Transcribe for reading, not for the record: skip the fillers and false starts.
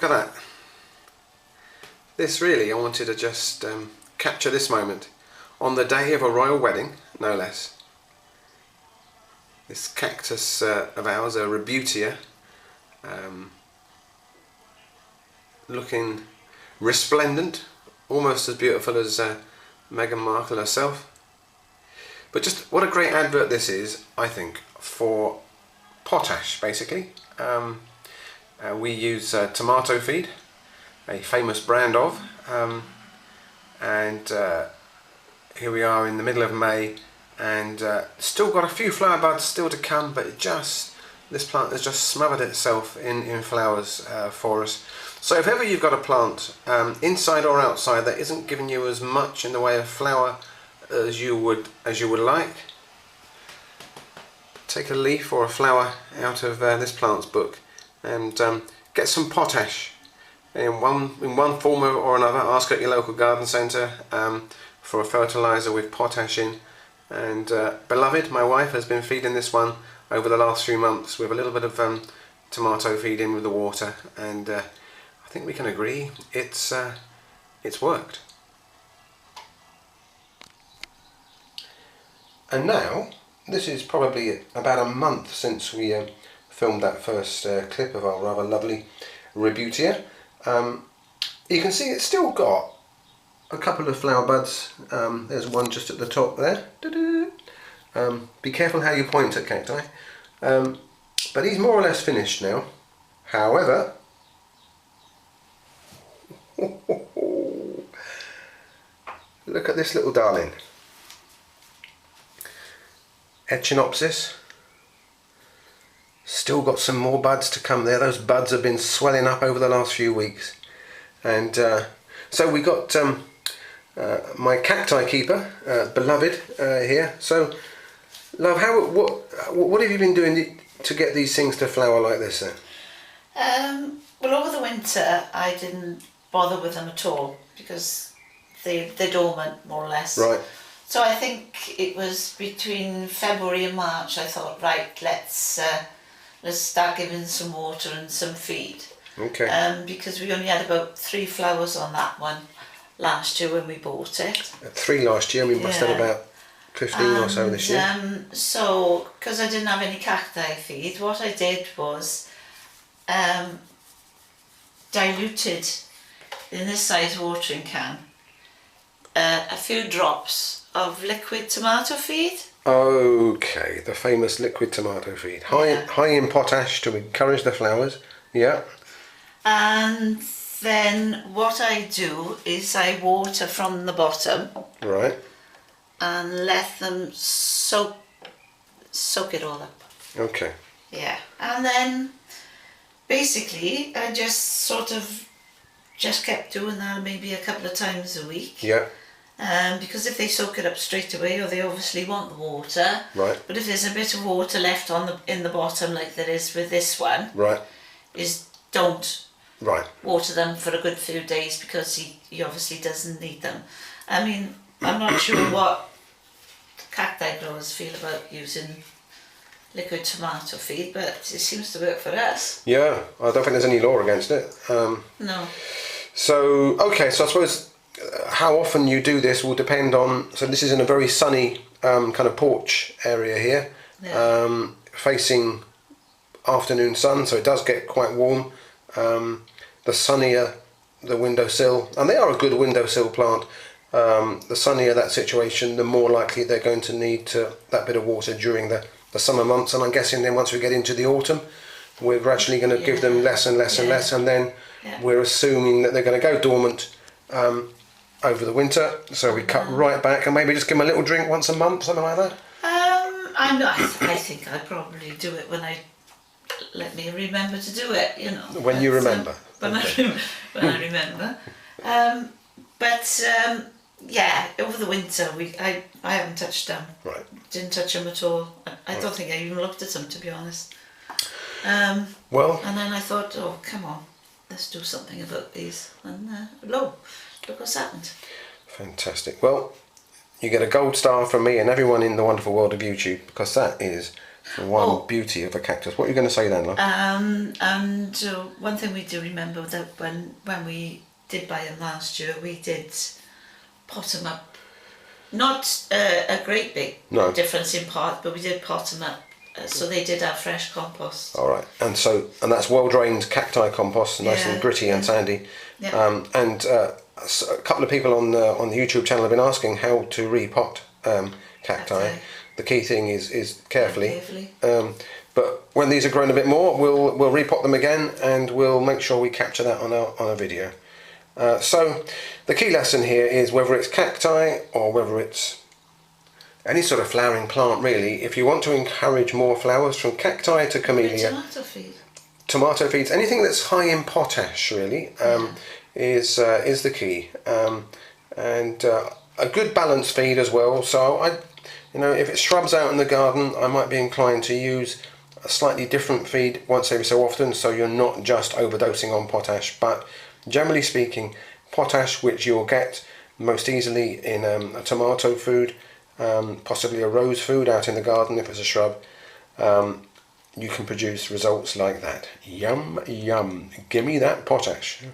Look at that. This really, I wanted to just capture this moment on the day of a royal wedding, no less. This cactus of ours, a Rebutia, looking resplendent, almost as beautiful as Meghan Markle herself. But just what a great advert this is, I think, for potash basically. We use tomato feed, a famous brand of, and here we are in the middle of May, and still got a few flower buds still to come, but this plant has just smothered itself in flowers for us. So if ever you've got a plant inside or outside that isn't giving you as much in the way of flower as you would like, take a leaf or a flower out of this plant's book and get some potash in one form or another. Ask at your local garden centre for a fertilizer with potash in. And beloved, my wife, has been feeding this one over the last few months with a little bit of tomato feed in with the water, and I think we can agree it's worked. And now, this is probably about a month since we filmed that first clip of our rather lovely Rebutia. You can see it's still got a couple of flower buds. There's one just at the top there. Be careful how you point at cacti. But he's more or less finished now. However, look at this little darling. Echinopsis. Still got some more buds to come there. Those buds have been swelling up over the last few weeks. And so we got my cacti keeper, beloved, here. So, love, what have you been doing to get these things to flower like this then? Well, over the winter I didn't bother with them at all because they're dormant, more or less. Right. So I think it was between February and March I thought, right, let's start giving some water and some feed. Okay. Because we only had about 3 flowers on that one last year when we bought it. 3 last year, we must have about 15 or so this year. So, because I didn't have any cacti feed, what I did was diluted in this size watering can a few drops of liquid tomato feed. Okay, the famous liquid tomato feed. High in potash to encourage the flowers. Yeah. And then what I do is I water from the bottom. Right. And let them soak it all up. Okay. Yeah. And then basically I just kept doing that maybe a couple of times a week. Yeah. Because if they soak it up straight away, or they obviously want the water. Right. But if there's a bit of water left in the bottom, like there is with this one, right, is don't right water them for a good few days because he obviously doesn't need them. I mean, I'm not sure what cacti growers feel about using liquid tomato feed, but it seems to work for us. Yeah, I don't think there's any law against it. No. So, okay, so I suppose how often you do this will depend on, so this is in a very sunny kind of porch area here, yeah. Facing afternoon sun, so it does get quite warm. The sunnier the windowsill, and they are a good windowsill plant, the sunnier that situation, the more likely they're going to need that bit of water during the summer months. And I'm guessing then once we get into the autumn, we're gradually going to give them less and less and less, and then we're assuming that they're going to go dormant over the winter, so we cut right back and maybe just give them a little drink once a month, something like that. I think I probably do it when let me remember to do it, you know. When you remember. When I remember. Yeah, over the winter I haven't touched them. Right. Didn't touch them at all. I don't think I even looked at them, to be honest. Well. And then I thought, oh, come on, let's do something about these. And look what's happened. Fantastic. Well, you get a gold star from me and everyone in the wonderful world of YouTube, because that is One beauty of a cactus. What are you going to say then, love? And one thing we do remember that when we did buy them last year, we did pot them up. Not a great big difference in pot, but we did pot them up. So they did have fresh compost. All right, and that's well drained cacti compost, nice and gritty and sandy. Yeah. A couple of people on the YouTube channel have been asking how to repot cacti. The key thing is carefully. But when these are grown a bit more, we'll repot them again, and we'll make sure we capture that on a video. So the key lesson here is whether it's cacti or whether it's any sort of flowering plant, really, if you want to encourage more flowers, from cacti to camellia, tomato feeds, anything that's high in potash, really, is the key, and a good balanced feed as well. So if it's shrubs out in the garden, I might be inclined to use a slightly different feed once every so often, so you're not just overdosing on potash. But generally speaking, potash, which you'll get most easily in a tomato food, possibly a rose food out in the garden if it's a shrub, you can produce results like that. Yum, yum. Gimme that potash.